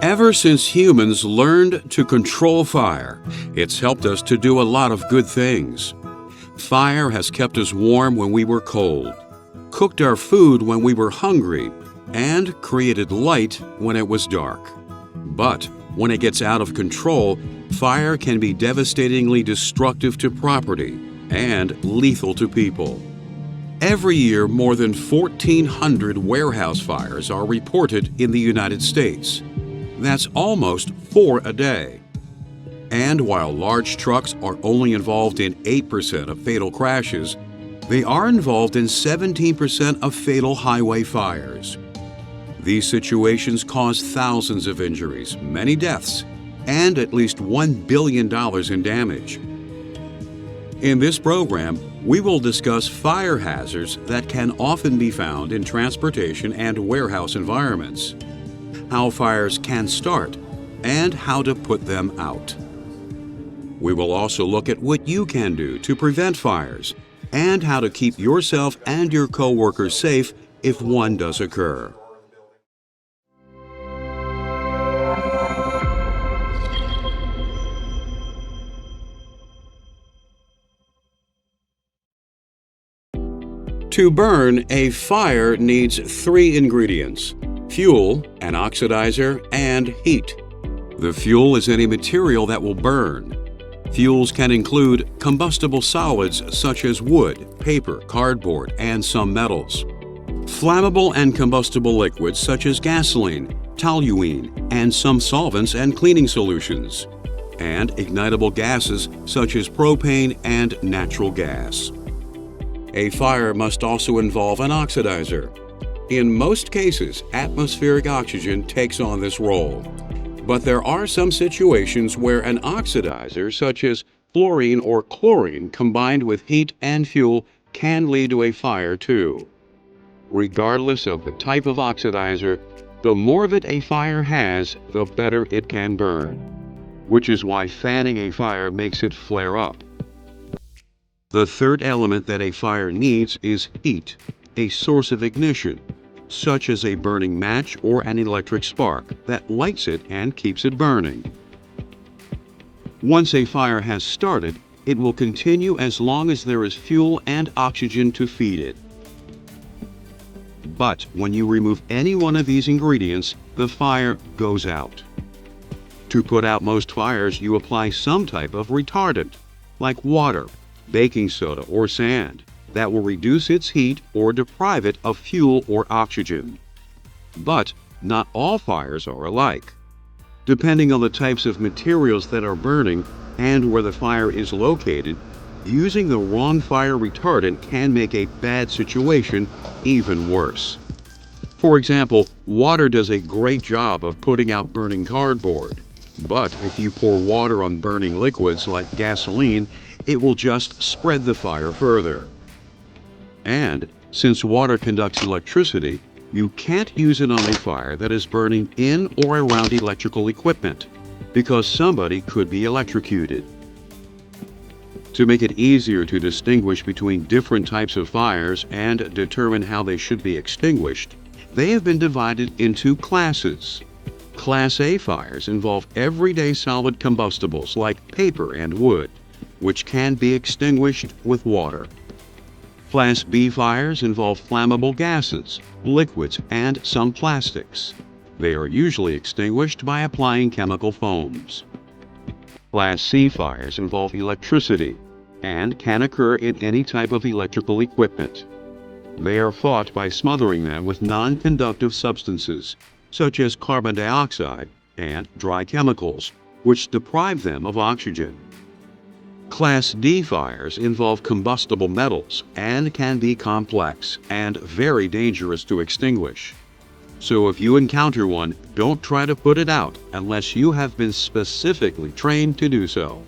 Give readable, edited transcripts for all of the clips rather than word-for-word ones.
Ever since humans learned to control fire, it's helped us to do a lot of good things. Fire has kept us warm when we were cold, cooked our food when we were hungry, and created light when it was dark. But when it gets out of control, fire can be devastatingly destructive to property and lethal to people. Every year, more than 1,400 warehouse fires are reported in the United States. That's almost 4 a day. And while large trucks are only involved in 8% of fatal crashes, they are involved in 17% of fatal highway fires. These situations cause thousands of injuries, many deaths, and at least $1 billion in damage. In this program, we will discuss fire hazards that can often be found in transportation and warehouse environments, how fires can start, and how to put them out. We will also look at what you can do to prevent fires and how to keep yourself and your coworkers safe if one does occur. To burn, a fire needs 3 ingredients: fuel, an oxidizer, and heat. The fuel is any material that will burn. Fuels can include combustible solids such as wood, paper, cardboard, and some metals. Flammable and combustible liquids such as gasoline, toluene, and some solvents and cleaning solutions. And ignitable gases such as propane and natural gas. A fire must also involve an oxidizer. In most cases, atmospheric oxygen takes on this role. But there are some situations where an oxidizer, such as fluorine or chlorine, combined with heat and fuel, can lead to a fire too. Regardless of the type of oxidizer, the more of it a fire has, the better it can burn, which is why fanning a fire makes it flare up. The third element that a fire needs is heat, a source of ignition, such as a burning match or an electric spark that lights it and keeps it burning. Once a fire has started, it will continue as long as there is fuel and oxygen to feed it. But when you remove any one of these ingredients, the fire goes out. To put out most fires, you apply some type of retardant, like water, baking soda, or sand, that will reduce its heat or deprive it of fuel or oxygen. But not all fires are alike. Depending on the types of materials that are burning and where the fire is located, using the wrong fire retardant can make a bad situation even worse. For example, water does a great job of putting out burning cardboard, but if you pour water on burning liquids like gasoline, it will just spread the fire further. And since water conducts electricity, you can't use it on a fire that is burning in or around electrical equipment, because somebody could be electrocuted. To make it easier to distinguish between different types of fires and determine how they should be extinguished, they have been divided into classes. Class A fires involve everyday solid combustibles like paper and wood, which can be extinguished with water. Class B fires involve flammable gases, liquids, and some plastics. They are usually extinguished by applying chemical foams. Class C fires involve electricity and can occur in any type of electrical equipment. They are fought by smothering them with non-conductive substances, such as carbon dioxide and dry chemicals, which deprive them of oxygen. Class D fires involve combustible metals and can be complex and very dangerous to extinguish. So if you encounter one, don't try to put it out unless you have been specifically trained to do so.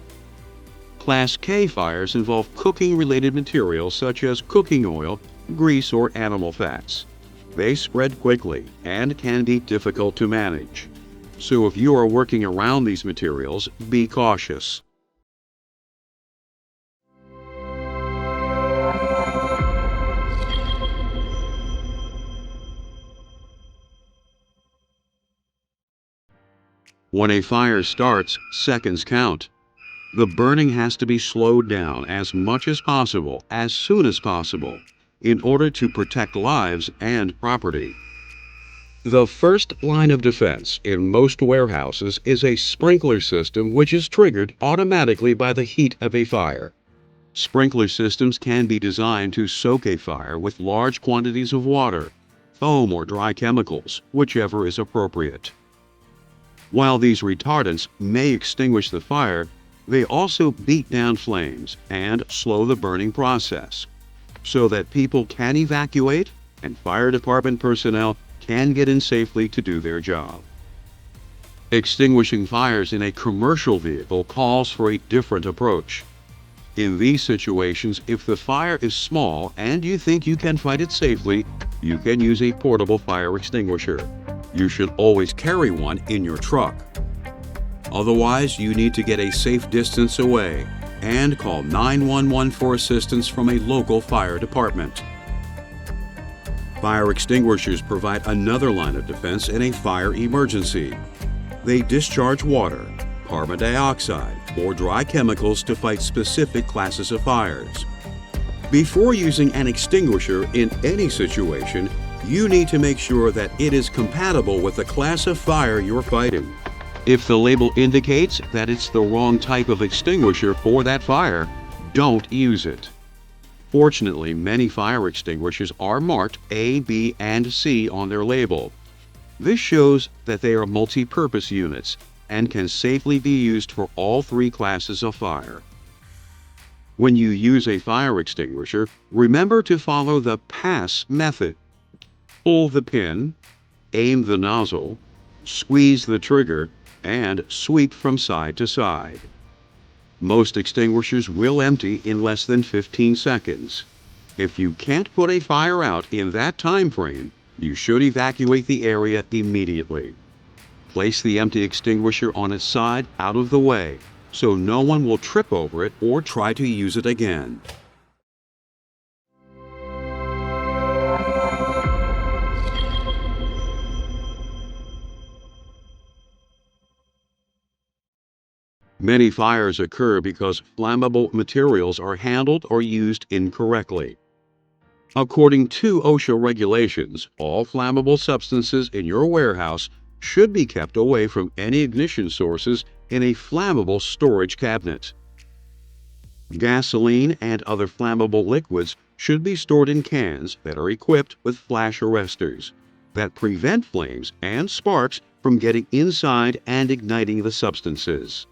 Class K fires involve cooking-related materials such as cooking oil, grease, or animal fats. They spread quickly and can be difficult to manage. So if you are working around these materials, be cautious. When a fire starts, seconds count. The burning has to be slowed down as much as possible, as soon as possible, in order to protect lives and property. The first line of defense in most warehouses is a sprinkler system which is triggered automatically by the heat of a fire. Sprinkler systems can be designed to soak a fire with large quantities of water, foam, or dry chemicals, whichever is appropriate. While these retardants may extinguish the fire, they also beat down flames and slow the burning process, so that people can evacuate and fire department personnel can get in safely to do their job. Extinguishing fires in a commercial vehicle calls for a different approach. In these situations, if the fire is small and you think you can fight it safely, you can use a portable fire extinguisher. You should always carry one in your truck. Otherwise, you need to get a safe distance away and call 911 for assistance from a local fire department. Fire extinguishers provide another line of defense in a fire emergency. They discharge water, carbon dioxide, or dry chemicals to fight specific classes of fires. Before using an extinguisher in any situation, you need to make sure that it is compatible with the class of fire you're fighting. If the label indicates that it's the wrong type of extinguisher for that fire, don't use it. Fortunately, many fire extinguishers are marked A, B, and C on their label. This shows that they are multi-purpose units and can safely be used for all three classes of fire. When you use a fire extinguisher, remember to follow the pass method. Pull the pin, aim the nozzle, squeeze the trigger, and sweep from side to side. Most extinguishers will empty in less than 15 seconds. If you can't put a fire out in that time frame, you should evacuate the area immediately. Place the empty extinguisher on its side out of the way, so no one will trip over it or try to use it again. Many fires occur because flammable materials are handled or used incorrectly. According to OSHA regulations, all flammable substances in your warehouse should be kept away from any ignition sources in a flammable storage cabinet. Gasoline and other flammable liquids should be stored in cans that are equipped with flash arresters that prevent flames and sparks from getting inside and igniting the substances.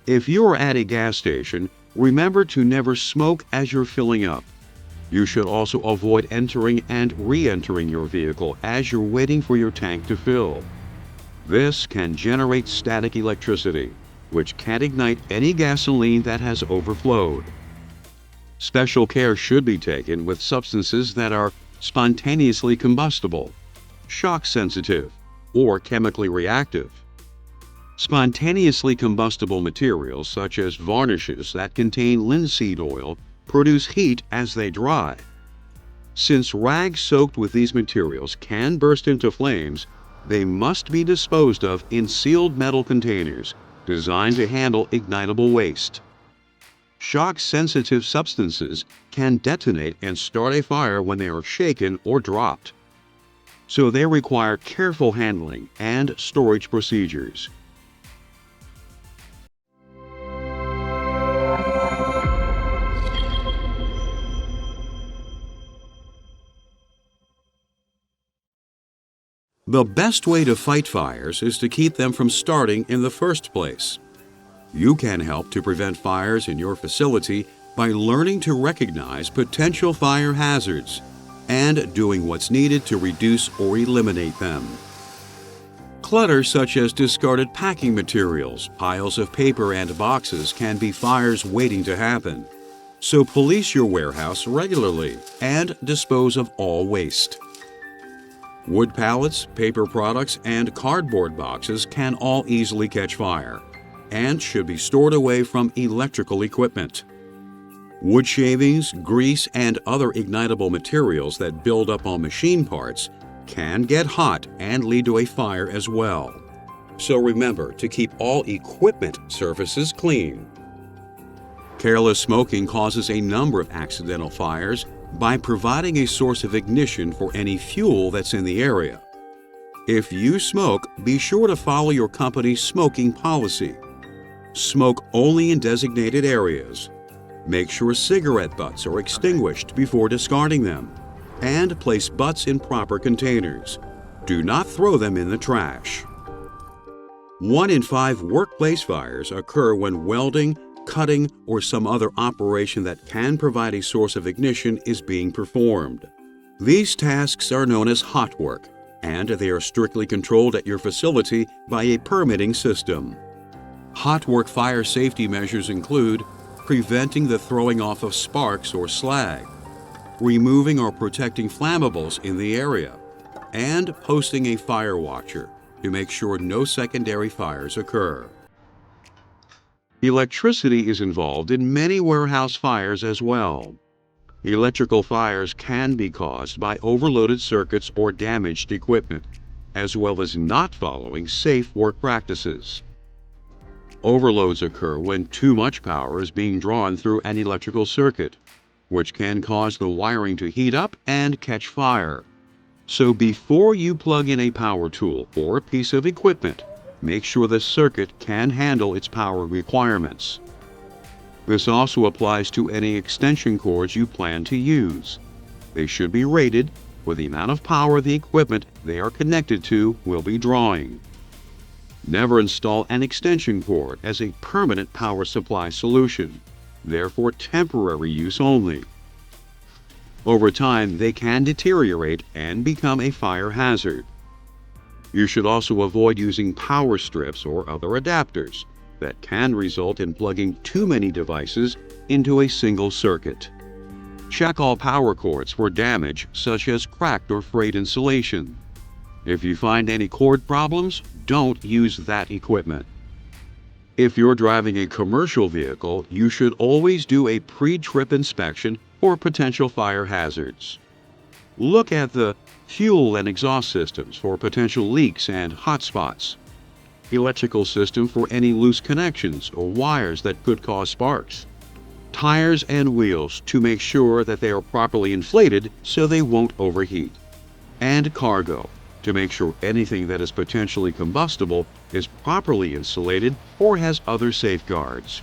If you are at a gas station, remember to never smoke as you're filling up. You should also avoid entering and re-entering your vehicle as you're waiting for your tank to fill. This can generate static electricity, which can ignite any gasoline that has overflowed. Special care should be taken with substances that are spontaneously combustible, shock sensitive, or chemically reactive. Spontaneously combustible materials such as varnishes that contain linseed oil produce heat as they dry. Since rags soaked with these materials can burst into flames, they must be disposed of in sealed metal containers designed to handle ignitable waste. Shock-sensitive substances can detonate and start a fire when they are shaken or dropped, so they require careful handling and storage procedures. The best way to fight fires is to keep them from starting in the first place. You can help to prevent fires in your facility by learning to recognize potential fire hazards and doing what's needed to reduce or eliminate them. Clutter such as discarded packing materials, piles of paper, and boxes can be fires waiting to happen. So police your warehouse regularly and dispose of all waste. Wood pallets, paper products, and cardboard boxes can all easily catch fire and should be stored away from electrical equipment. Wood shavings, grease, and other ignitable materials that build up on machine parts can get hot and lead to a fire as well. So remember to keep all equipment surfaces clean. Careless smoking causes a number of accidental fires by providing a source of ignition for any fuel that's in the area. If you smoke, be sure to follow your company's smoking policy. Smoke only in designated areas. Make sure cigarette butts are extinguished before discarding them. And place butts in proper containers. Do not throw them in the trash. 1 in 5 workplace fires occur when welding, cutting, or some other operation that can provide a source of ignition is being performed. These tasks are known as hot work, and they are strictly controlled at your facility by a permitting system. Hot work fire safety measures include preventing the throwing off of sparks or slag, removing or protecting flammables in the area, and posting a fire watcher to make sure no secondary fires occur. Electricity is involved in many warehouse fires as well. Electrical fires can be caused by overloaded circuits or damaged equipment, as well as not following safe work practices. Overloads occur when too much power is being drawn through an electrical circuit, which can cause the wiring to heat up and catch fire. So before you plug in a power tool or a piece of equipment, make sure the circuit can handle its power requirements. This also applies to any extension cords you plan to use. They should be rated for the amount of power the equipment they are connected to will be drawing. Never install an extension cord as a permanent power supply solution. They're for temporary use only. Over time, they can deteriorate and become a fire hazard. You should also avoid using power strips or other adapters that can result in plugging too many devices into a single circuit. Check all power cords for damage such as cracked or frayed insulation. If you find any cord problems, don't use that equipment. If you're driving a commercial vehicle, you should always do a pre-trip inspection for potential fire hazards. Look at the fuel and exhaust systems for potential leaks and hot spots, electrical system for any loose connections or wires that could cause sparks, tires and wheels to make sure that they are properly inflated so they won't overheat, and cargo to make sure anything that is potentially combustible is properly insulated or has other safeguards.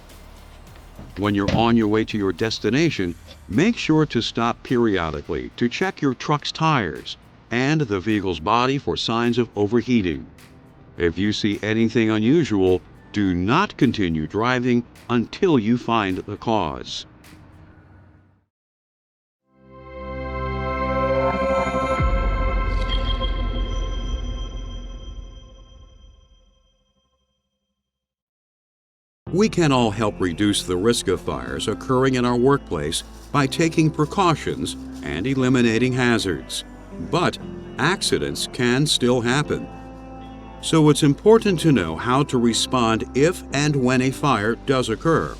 When you're on your way to your destination, make sure to stop periodically to check your truck's tires and the vehicle's body for signs of overheating. If you see anything unusual, do not continue driving until you find the cause. We can all help reduce the risk of fires occurring in our workplace by taking precautions and eliminating hazards. But accidents can still happen. So it's important to know how to respond if and when a fire does occur.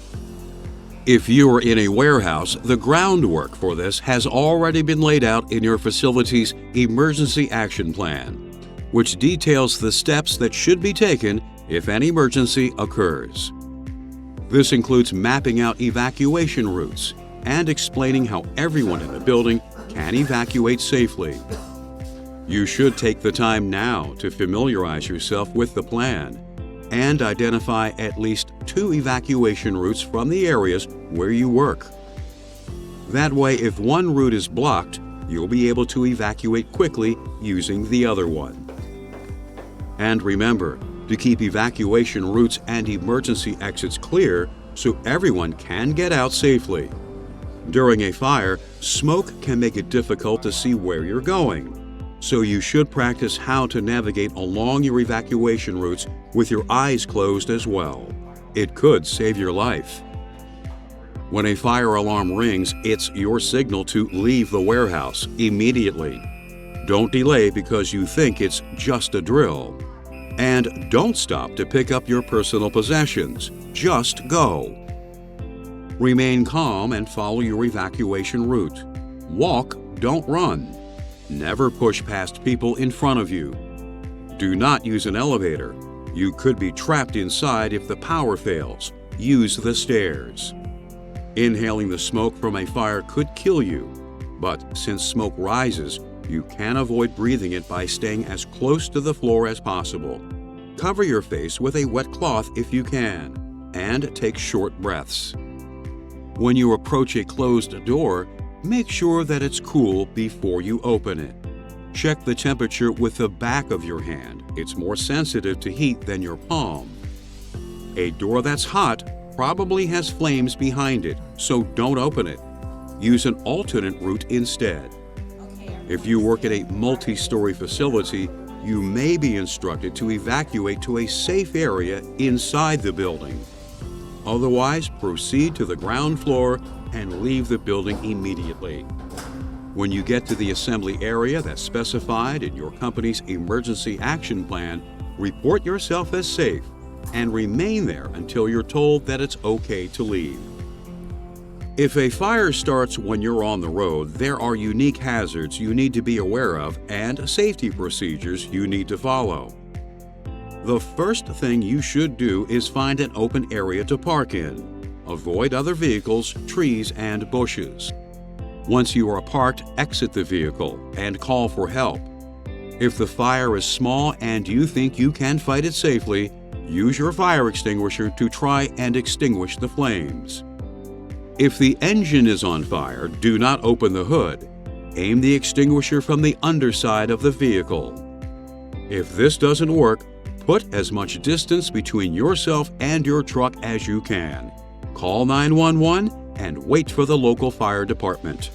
If you are in a warehouse, the groundwork for this has already been laid out in your facility's Emergency Action Plan, which details the steps that should be taken if an emergency occurs. This includes mapping out evacuation routes and explaining how everyone in the building can evacuate safely. You should take the time now to familiarize yourself with the plan and identify at least 2 evacuation routes from the areas where you work. That way, if one route is blocked, you'll be able to evacuate quickly using the other one. And remember to keep evacuation routes and emergency exits clear so everyone can get out safely. During a fire, smoke can make it difficult to see where you're going, so you should practice how to navigate along your evacuation routes with your eyes closed as well. It could save your life. When a fire alarm rings, it's your signal to leave the warehouse immediately. Don't delay because you think it's just a drill. And don't stop to pick up your personal possessions. Just go. Remain calm and follow your evacuation route. Walk, don't run. Never push past people in front of you. Do not use an elevator. You could be trapped inside if the power fails. Use the stairs. Inhaling the smoke from a fire could kill you, but since smoke rises, you can avoid breathing it by staying as close to the floor as possible. Cover your face with a wet cloth if you can, and take short breaths. When you approach a closed door, make sure that it's cool before you open it. Check the temperature with the back of your hand. It's more sensitive to heat than your palm. A door that's hot probably has flames behind it, so don't open it. Use an alternate route instead. If you work at a multi-story facility, you may be instructed to evacuate to a safe area inside the building. Otherwise, proceed to the ground floor and leave the building immediately. When you get to the assembly area that's specified in your company's emergency action plan, report yourself as safe and remain there until you're told that it's okay to leave. If a fire starts when you're on the road, there are unique hazards you need to be aware of and safety procedures you need to follow. The first thing you should do is find an open area to park in. Avoid other vehicles, trees, and bushes. Once you are parked, exit the vehicle and call for help. If the fire is small and you think you can fight it safely, use your fire extinguisher to try and extinguish the flames. If the engine is on fire, do not open the hood. Aim the extinguisher from the underside of the vehicle. If this doesn't work, put as much distance between yourself and your truck as you can. Call 911 and wait for the local fire department.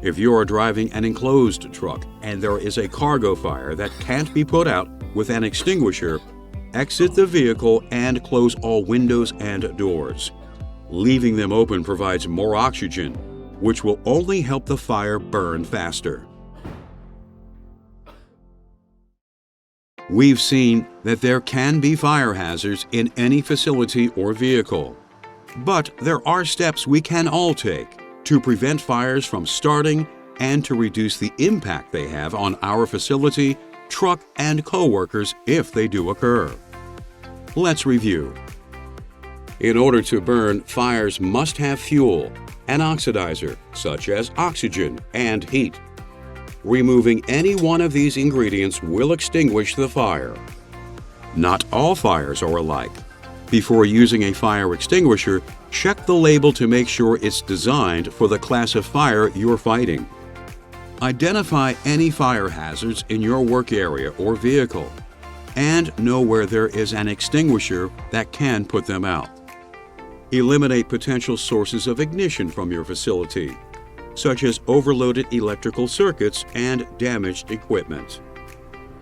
If you are driving an enclosed truck and there is a cargo fire that can't be put out with an extinguisher, exit the vehicle and close all windows and doors. Leaving them open provides more oxygen, which will only help the fire burn faster. We've seen that there can be fire hazards in any facility or vehicle. But there are steps we can all take to prevent fires from starting and to reduce the impact they have on our facility, truck, and coworkers if they do occur. Let's review. In order to burn, fires must have fuel, an oxidizer, such as oxygen, and heat. Removing any one of these ingredients will extinguish the fire. Not all fires are alike. Before using a fire extinguisher, check the label to make sure it's designed for the class of fire you're fighting. Identify any fire hazards in your work area or vehicle, and know where there is an extinguisher that can put them out. Eliminate potential sources of ignition from your facility, such as overloaded electrical circuits and damaged equipment.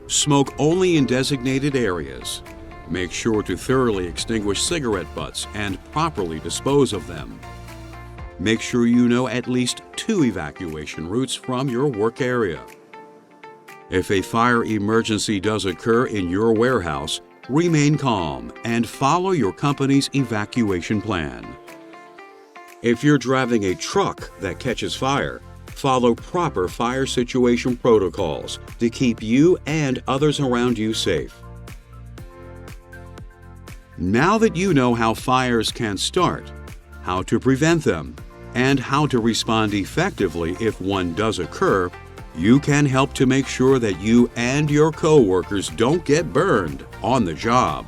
Smoke only in designated areas. Make sure to thoroughly extinguish cigarette butts and properly dispose of them. Make sure you know at least 2 evacuation routes from your work area. If a fire emergency does occur in your warehouse, remain calm and follow your company's evacuation plan. If you're driving a truck that catches fire, follow proper fire situation protocols to keep you and others around you safe. Now that you know how fires can start, how to prevent them, and how to respond effectively if one does occur, you can help to make sure that you and your coworkers don't get burned on the job.